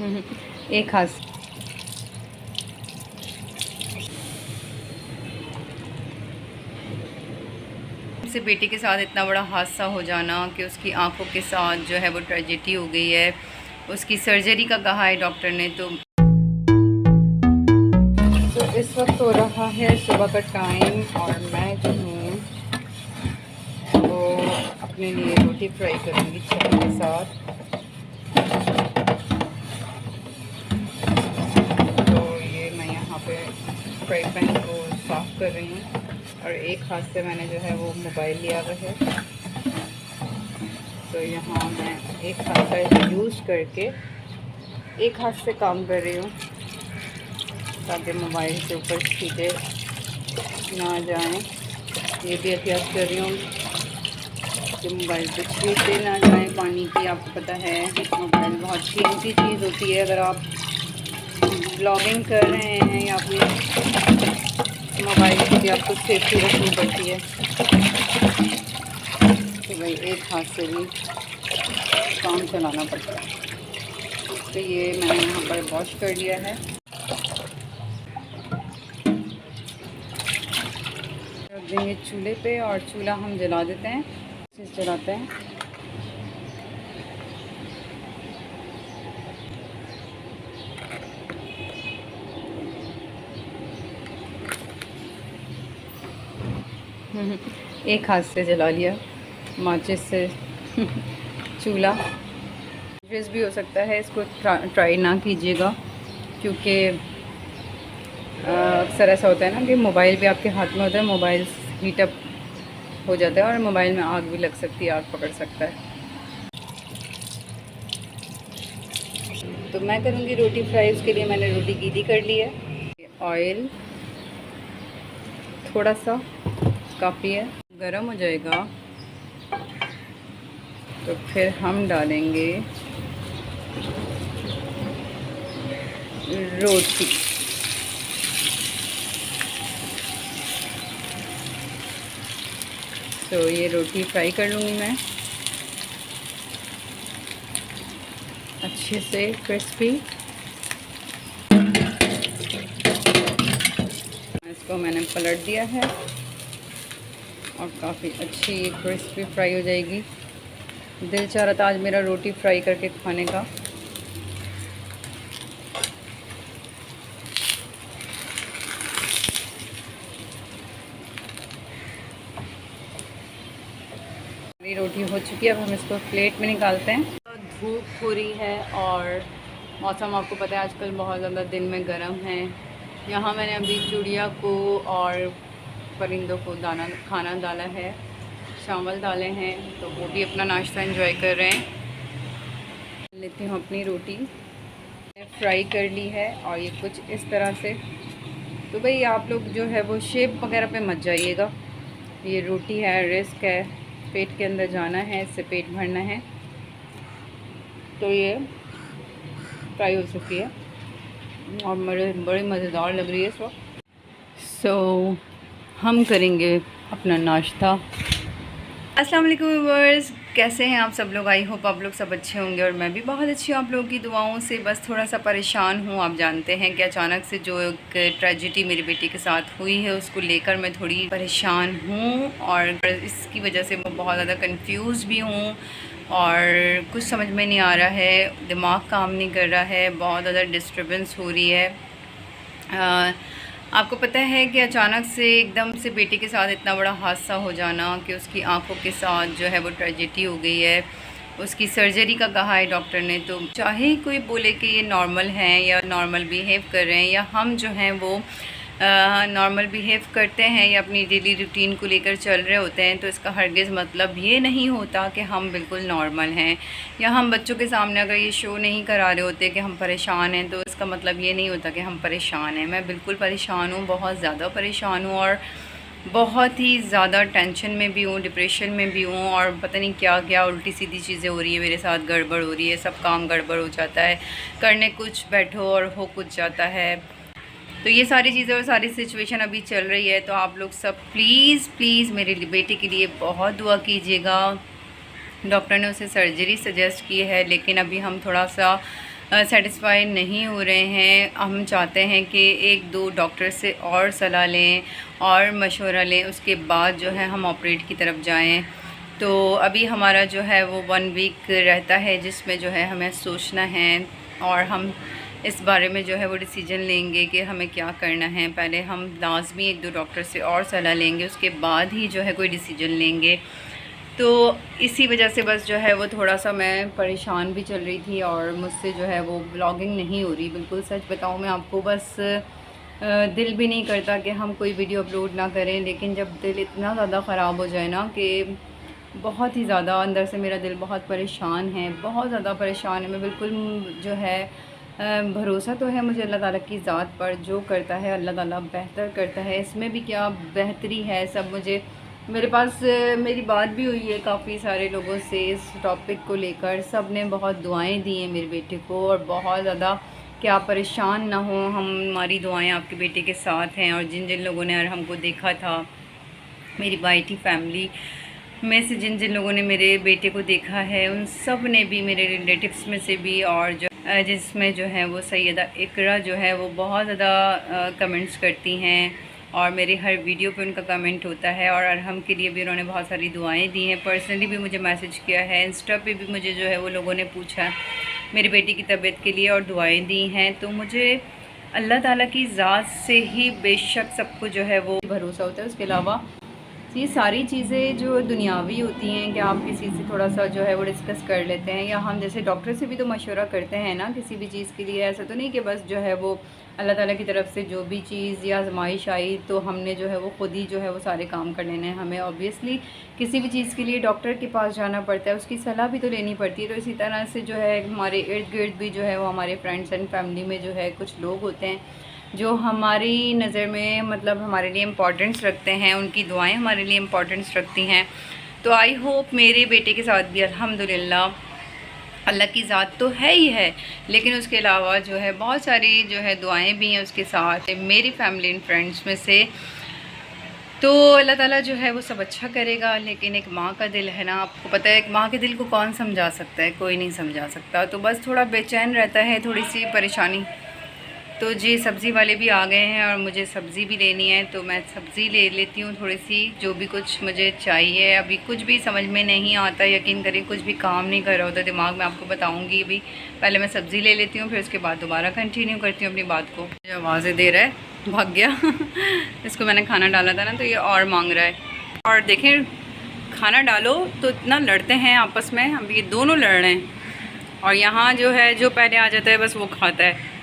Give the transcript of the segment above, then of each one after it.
एक हाथ से बेटी के साथ इतना बड़ा हादसा हो जाना कि उसकी आंखों के साथ जो है वो ट्रेजेडी हो गई है। उसकी सर्जरी का कहा है डॉक्टर ने। तो इस वक्त हो रहा है सुबह का टाइम और मैं जो हूँ वो अपने लिए रोटी फ्राई करूँगी चिकन के साथ। तो ये मैं यहाँ पे फ्राई पैन को साफ़ कर रही हूँ और एक हाथ से मैंने जो है वो मोबाइल लिया हुआ है। तो यहाँ मैं एक हाथ का यूज़ करके एक हाथ से काम कर रही हूँ ताकि मोबाइल से ऊपर सीधे ना जाएं। ये भी एहतियात कर रही हूँ कि मोबाइल पे छींटे ना जाएं पानी की। आपको पता है मोबाइल बहुत कीमती चीज़ होती है। अगर आप ब्लॉगिंग कर रहे हैं या अपनी मोबाइल की भी आपको सेफ्टी रखनी पड़ती है। तो भाई एक हाथ से भी काम चलाना पड़ता है। तो ये मैंने यहाँ पर वॉश कर लिया है। रख देंगे चूल्हे पे और चूल्हा हम जला देते हैं। इसे जलाते हैं। एक हाथ से जला लिया माचिस से चूल्हा। फ्रिज भी हो सकता है, इसको ट्राई ना कीजिएगा क्योंकि अक्सर ऐसा होता है ना कि मोबाइल भी आपके हाथ में होता है, मोबाइल हीटअप हो जाता है और मोबाइल में आग भी लग सकती है, आग पकड़ सकता है। तो मैं करूँगी रोटी फ्राई। उसके लिए मैंने रोटी गीली कर ली है। ऑयल थोड़ा सा काफ़ी है, गरम हो जाएगा तो फिर हम डालेंगे रोटी। तो ये रोटी फ्राई कर लूँगी मैं अच्छे से क्रिस्पी। इसको मैंने पलट दिया है और काफ़ी अच्छी क्रिस्पी फ्राई हो जाएगी। दिल चाह रहा था आज मेरा रोटी फ्राई करके खाने का। मेरी रोटी हो चुकी है, अब हम इसको प्लेट में निकालते हैं। धूप हो रही है और मौसम आपको पता है आजकल बहुत ज़्यादा दिन में गर्म है। यहाँ मैंने अभी चिड़िया को और परिंदों को खाना डाला है, चावल डाले हैं, तो वो भी अपना नाश्ता एंजॉय कर रहे हैं। लेती हूँ अपनी रोटी फ्राई कर ली है और ये कुछ इस तरह से। तो भाई आप लोग जो है वो शेप वगैरह पे मत जाइएगा। ये रोटी है, रिस्क है, पेट के अंदर जाना है, इससे पेट भरना है। तो ये फ्राई हो चुकी है और बड़ी मज़ेदार लग रही है इस वक्त। सो हम करेंगे अपना नाश्ता। अस्सलाम वालेकुम व्यूअर्स, कैसे हैं आप सब लोग? आई होप आप लोग सब अच्छे होंगे और मैं भी बहुत अच्छी हूँ आप लोगों की दुआओं से। बस थोड़ा सा परेशान हूँ। आप जानते हैं कि अचानक से जो एक ट्रेजेडी मेरी बेटी के साथ हुई है उसको लेकर मैं थोड़ी परेशान हूँ और इसकी वजह से मैं बहुत ज़्यादा कंफ्यूज भी हूँ और कुछ समझ में नहीं आ रहा है, दिमाग काम नहीं कर रहा है, बहुत ज़्यादा डिस्टर्बेंस हो रही है। आपको पता है कि अचानक से एकदम से बेटी के साथ इतना बड़ा हादसा हो जाना कि उसकी आंखों के साथ जो है वो ट्रेजेडी हो गई है। उसकी सर्जरी का कहा है डॉक्टर ने। तो चाहे कोई बोले कि ये नॉर्मल हैं या नॉर्मल बिहेव कर रहे हैं या हम जो हैं वो नॉर्मल बिहेव करते हैं या अपनी डेली रूटीन को लेकर चल रहे होते हैं, तो इसका हरगिज़ मतलब ये नहीं होता कि हम बिल्कुल नॉर्मल हैं। या हम बच्चों के सामने अगर ये शो नहीं करा रहे होते कि हम परेशान हैं, तो इसका मतलब ये नहीं होता कि हम परेशान हैं। मैं बिल्कुल परेशान हूँ, बहुत ज़्यादा परेशान हूँ और बहुत ही ज़्यादा टेंशन में भी हूँ, डिप्रेशन में भी हूँ और पता नहीं क्या क्या उल्टी सीधी चीज़ें हो रही है मेरे साथ, गड़बड़ हो रही है, सब काम गड़बड़ हो जाता है, करने कुछ बैठो और हो कुछ जाता है। तो ये सारी चीज़ें और सारी सिचुएशन अभी चल रही है। तो आप लोग सब प्लीज़ मेरे बेटे के लिए बहुत दुआ कीजिएगा। डॉक्टर ने उसे सर्जरी सजेस्ट की है, लेकिन अभी हम थोड़ा सा सेटिस्फाई नहीं हो रहे हैं। हम चाहते हैं कि एक दो डॉक्टर से और सलाह लें और मशवरा लें, उसके बाद जो है हम ऑपरेट की तरफ जाएं। तो अभी हमारा जो है वो 1 वीक रहता है जिसमें जो है हमें सोचना है और हम इस बारे में जो है वो डिसीजन लेंगे कि हमें क्या करना है। पहले हम लाजमी एक दो डॉक्टर से और सलाह लेंगे, उसके बाद ही जो है कोई डिसीजन लेंगे। तो इसी वजह से बस जो है वो थोड़ा सा मैं परेशान भी चल रही थी और मुझसे जो है वो ब्लॉगिंग नहीं हो रही। बिल्कुल सच बताऊँ मैं आपको, बस दिल भी नहीं करता कि हम कोई वीडियो अपलोड ना करें, लेकिन जब दिल इतना ज़्यादा ख़राब हो जाए ना कि बहुत ही ज़्यादा अंदर से मेरा दिल बहुत परेशान है, बहुत ज़्यादा परेशान है। मैं बिल्कुल जो है भरोसा तो है मुझे अल्लाह ताला की ज़ात पर, जो करता है अल्लाह ताला बेहतर करता है। इसमें भी क्या बेहतरी है, सब मुझे मेरे पास मेरी बात भी हुई है काफ़ी सारे लोगों से इस टॉपिक को लेकर। सब ने बहुत दुआएं दी हैं मेरे बेटे को और बहुत ज़्यादा कि आप परेशान ना हो, हमारी दुआएं आपके बेटे के साथ हैं। और जिन जिन लोगों ने हमको देखा था, मेरी बाइटी फैमिली में से जिन जिन लोगों ने मेरे बेटे को देखा है, उन सब ने भी, मेरे रिलेटिव्स में से भी, और जो जिसमें जो है वो सैयदा इकरा जो है वो बहुत ज़्यादा कमेंट्स करती हैं और मेरे हर वीडियो पे उनका कमेंट होता है। और अरहम के लिए भी उन्होंने बहुत सारी दुआएं दी हैं, पर्सनली भी मुझे मैसेज किया है, इंस्टा पे भी मुझे जो है वो लोगों ने पूछा मेरी बेटी की तबीयत के लिए और दुआएं दी हैं। तो मुझे अल्लाह ताला की ज़ात से ही बेशक सबको जो है वो भरोसा होता है। उसके अलावा ये सारी चीज़ें जो दुनियावी होती हैं कि आप किसी से थोड़ा सा जो है वो डिस्कस कर लेते हैं, या हम जैसे डॉक्टर से भी तो मशवरा करते हैं ना किसी भी चीज़ के लिए। ऐसा तो नहीं कि बस जो है वो अल्लाह ताला की तरफ से जो भी चीज़ या आजमाइश आई तो हमने जो है वो ख़ुद ही जो है वो सारे काम कर लेने हैं। हमें ऑब्वियसली किसी भी चीज़ के लिए डॉक्टर के पास जाना पड़ता है, उसकी सलाह भी तो लेनी पड़ती है। तो इसी तरह से जो है हमारे इर्द गिर्द भी जो है वो हमारे फ्रेंड्स एंड फैमिली में जो है कुछ लोग होते हैं जो हमारी नज़र में मतलब हमारे लिए इम्पोर्टेंस रखते हैं, उनकी दुआएं हमारे लिए इम्पोर्टेंस रखती हैं। तो आई होप मेरे बेटे के साथ भी अल्हम्दुलिल्लाह अल्लाह की ज़ात तो है ही है, लेकिन उसके अलावा जो है बहुत सारी जो है दुआएं भी हैं उसके साथ मेरी फैमिली एंड फ्रेंड्स में से। तो अल्लाह ताला जो है वो सब अच्छा करेगा। लेकिन एक माँ का दिल है ना, आपको पता है एक माँ के दिल को कौन समझा सकता है, कोई नहीं समझा सकता। तो बस थोड़ा बेचैन रहता है, थोड़ी सी परेशानी। तो जी सब्ज़ी वाले भी आ गए हैं और मुझे सब्ज़ी भी लेनी है, तो मैं सब्ज़ी ले लेती हूँ थोड़ी सी, जो भी कुछ मुझे चाहिए। अभी कुछ भी समझ में नहीं आता, यकीन करिए कुछ भी काम नहीं कर रहा होता दिमाग में, आपको बताऊँगी। अभी पहले मैं सब्ज़ी ले लेती हूँ, फिर उसके बाद दोबारा कंटिन्यू करती हूँ अपनी बात को। जो आवाज़ें दे रहा है, भाग गया इसको मैंने खाना डाला था ना, तो ये और मांग रहा है। और देखें खाना डालो तो इतना लड़ते हैं आपस में, अब ये दोनों लड़ रहे हैं। और यहाँ जो है जो पहले आ जाता है बस वो खाता है।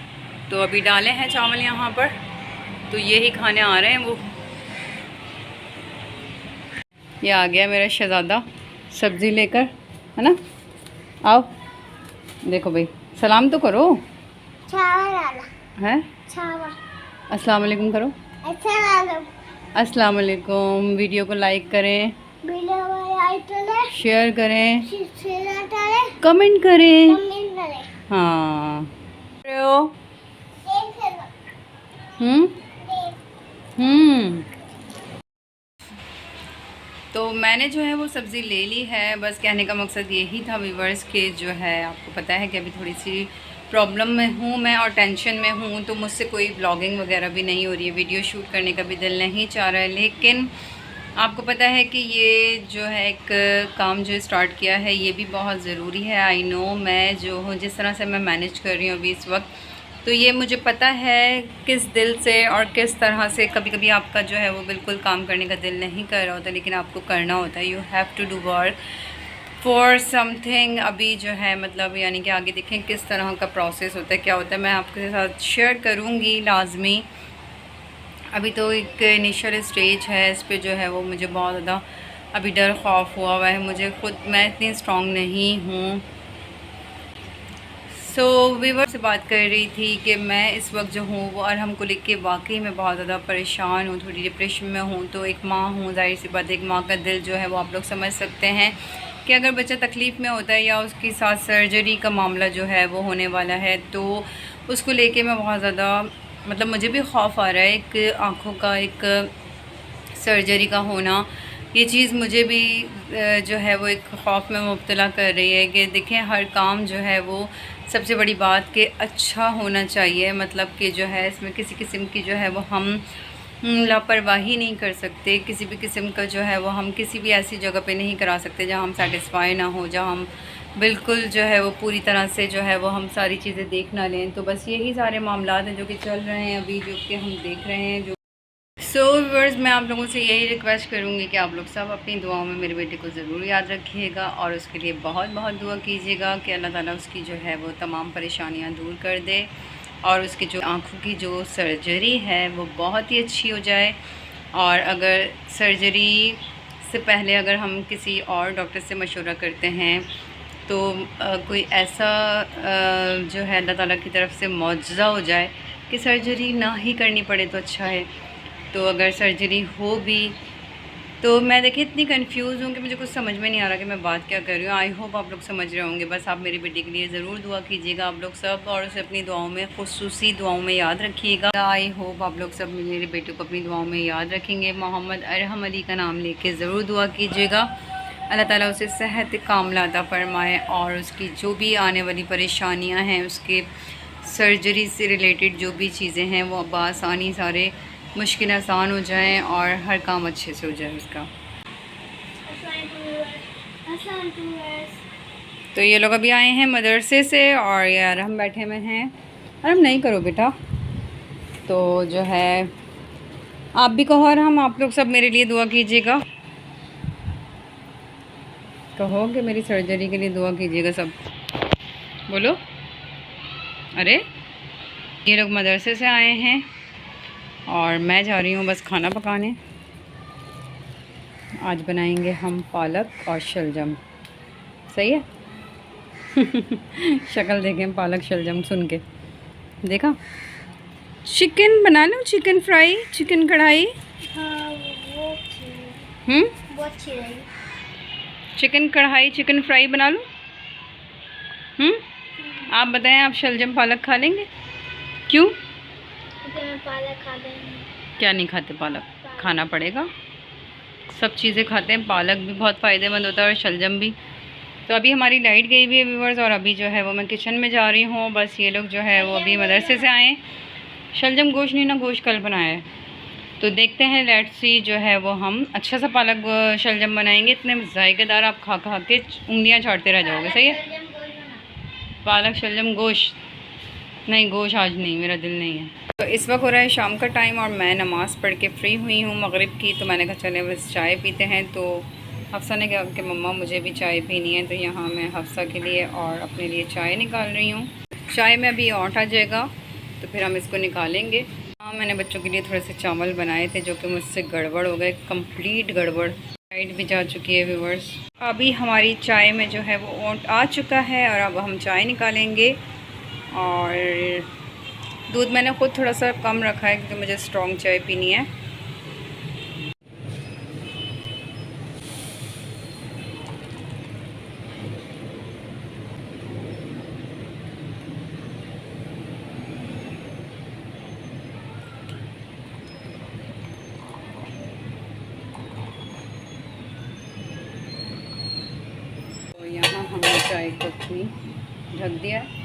तो अभी डाले हैं चावल यहाँ पर, तो ये ही खाने आ रहे हैं वो। ये आ गया मेरा शहज़ादा सब्ज़ी लेकर, है ना। आओ देखो भाई, सलाम तो करो। है अस्सलाम वालेकुम करो। अस्सलाम वालेकुम। वीडियो को लाइक करें, शेयर करें, कमेंट करें। हाँ तो मैंने जो है वो सब्ज़ी ले ली है। बस कहने का मकसद यही था व्यूअर्स के जो है आपको पता है कि अभी थोड़ी सी प्रॉब्लम में हूँ मैं और टेंशन में हूँ, तो मुझसे कोई ब्लॉगिंग वगैरह भी नहीं हो रही है, वीडियो शूट करने का भी दिल नहीं चाह रहा है। लेकिन आपको पता है कि ये जो है एक काम जो स्टार्ट किया है ये भी बहुत ज़रूरी है। आई नो मैं जो हूँ जिस तरह से मैं मैनेज कर रही हूँ अभी इस वक्त, तो ये मुझे पता है किस दिल से और किस तरह से। कभी कभी आपका जो है वो बिल्कुल काम करने का दिल नहीं कर रहा होता, लेकिन आपको करना होता है। You have to do work for something. अभी जो है मतलब यानी कि आगे देखें किस तरह का प्रोसेस होता है, क्या होता है, मैं आपके साथ शेयर करूँगी लाजमी। अभी तो एक इनिशियल स्टेज है, इस पर जो है वो मुझे बहुत ज़्यादा अभी डर खौफ हुआ है मुझे खुद, मैं इतनी स्ट्रॉन्ग नहीं हूँ। सो वीवर से बात कर रही थी कि मैं इस वक्त जो हूँ वो अरहम को लेके वाकई में बहुत ज़्यादा परेशान हूँ, थोड़ी डिप्रेशन में हूँ। तो एक माँ हूँ, जाहिर सी बात एक माँ का दिल जो है वो आप लोग समझ सकते हैं कि अगर बच्चा तकलीफ़ में होता है या उसके साथ सर्जरी का मामला जो है वो होने वाला है, तो उसको लेके मैं बहुत ज़्यादा मतलब मुझे भी खौफ आ रहा है। एक आँखों का एक सर्जरी का होना, ये चीज़ मुझे भी जो है वो एक खौफ में मुब्तला कर रही है कि देखें हर काम जो है वो सबसे बड़ी बात कि अच्छा होना चाहिए, मतलब कि जो है इसमें किसी किस्म की जो है वो हम लापरवाही नहीं कर सकते, किसी भी किस्म का जो है वो हम किसी भी ऐसी जगह पे नहीं करा सकते जहाँ हम सेटिस्फाई ना हो, जहाँ हम बिल्कुल जो है वो पूरी तरह से जो है वो हम सारी चीज़ें देख ना लें। तो बस यही सारे मामलात हैं जो कि चल रहे हैं अभी, जो कि हम देख रहे हैं। जो व्यूअर्स, मैं आप लोगों से यही रिक्वेस्ट करूँगी कि आप लोग सब अपनी दुआओं में मेरे बेटे को ज़रूर याद रखिएगा और उसके लिए बहुत बहुत दुआ कीजिएगा कि अल्लाह ताला उसकी जो है वो तमाम परेशानियां दूर कर दे और उसकी जो आँखों की जो सर्जरी है वो बहुत ही अच्छी हो जाए। और अगर सर्जरी से पहले अगर हम किसी और डॉक्टर से मशवरा करते हैं तो कोई ऐसा जो है अल्लाह ताला की तरफ से मौजज़ा हो जाए कि सर्जरी ना ही करनी पड़े तो अच्छा है। तो अगर सर्जरी हो भी तो मैं देखिए इतनी कंफ्यूज हूँ कि मुझे कुछ समझ में नहीं आ रहा कि मैं बात क्या कर रही हूँ। आई होप आप लोग समझ रहे होंगे। बस आप मेरे बेटे के लिए ज़रूर दुआ कीजिएगा आप लोग सब, और उसे अपनी दुआओं में, खुसूसी दुआओं में याद रखिएगा। आई होप आप लोग सब मेरे बेटे को अपनी दुआओं में याद रखेंगे। मोहम्मद अरहम अली का नाम लेके ज़रूर दुआ कीजिएगा। अल्लाह ताला उसे सेहत कामिला अता फरमाए और उसकी जो भी आने वाली परेशानियाँ हैं, उसके सर्जरी से रिलेटेड जो भी चीज़ें हैं वो बआसानी सारे मुश्किल आसान हो जाएं और हर काम अच्छे से हो जाए उसका। तो ये लोग अभी आए हैं मदरसे से और यार हम बैठे हुए हैं। अरे हम नहीं करो बेटा, तो जो है आप भी कहो और हम आप लोग सब मेरे लिए दुआ कीजिएगा। कहो कि मेरी सर्जरी के लिए दुआ कीजिएगा सब, बोलो। अरे ये लोग मदरसे से आए हैं और मैं जा रही हूँ बस खाना पकाने। आज बनाएंगे हम पालक और शलजम, सही है। शक्ल देखें पालक शलजम सुन के, देखा। चिकन बना लो, चिकन फ्राई, चिकन कढ़ाई। हाँ, वो अच्छी रहेगी। चिकन कढ़ाई, चिकन फ्राई बना लो। आप बताएं, आप शलजम पालक खा लेंगे? क्यों? मैं पालक खा लेंगे। क्या नहीं खाते? पालक खाना पड़ेगा, सब चीज़ें खाते हैं। पालक भी बहुत फ़ायदेमंद होता है और शलजम भी। तो अभी हमारी लाइट गई हुई है व्यूअर्स और अभी जो है वो मैं किचन में जा रही हूँ। बस ये लोग जो है वो अभी मदरसे से आए। शलजम गोश्त नहीं ना, गोश्त कल बनाया है। तो देखते हैं, लेट्स सी जो है वो हम अच्छा सा पालक शलजम बनाएंगे। इतने जायकेदार, आप खा खा के उंगलियाँ चाटते रह जाओगे। सही है। पालक शलजम गोश्त नहीं, गोश्त आज नहीं, मेरा दिल नहीं है। तो इस वक्त हो रहा है शाम का टाइम और मैं नमाज़ पढ़ के फ्री हुई हूँ मगरिब की। तो मैंने कहा चले बस चाय पीते हैं। तो हफ्सा ने कहा कि मम्मा मुझे भी चाय पीनी है। तो यहाँ मैं हफ्सा के लिए और अपने लिए चाय निकाल रही हूँ। चाय में अभी औंठ आ जाएगा तो फिर हम इसको निकालेंगे। हाँ, मैंने बच्चों के लिए थोड़े से चावल बनाए थे जो कि मुझसे गड़बड़ हो गए, कंप्लीट गड़बड़। लाइट भी जा चुकी है व्यूअर्स। अभी हमारी चाय में जो है वो औंठ आ चुका है और अब हम चाय निकालेंगे। और दूध मैंने ख़ुद थोड़ा सा कम रखा है क्योंकि मुझे स्ट्रॉन्ग चाय पीनी है। तो यहाँ हमने चाय को अपनी ढक दिया है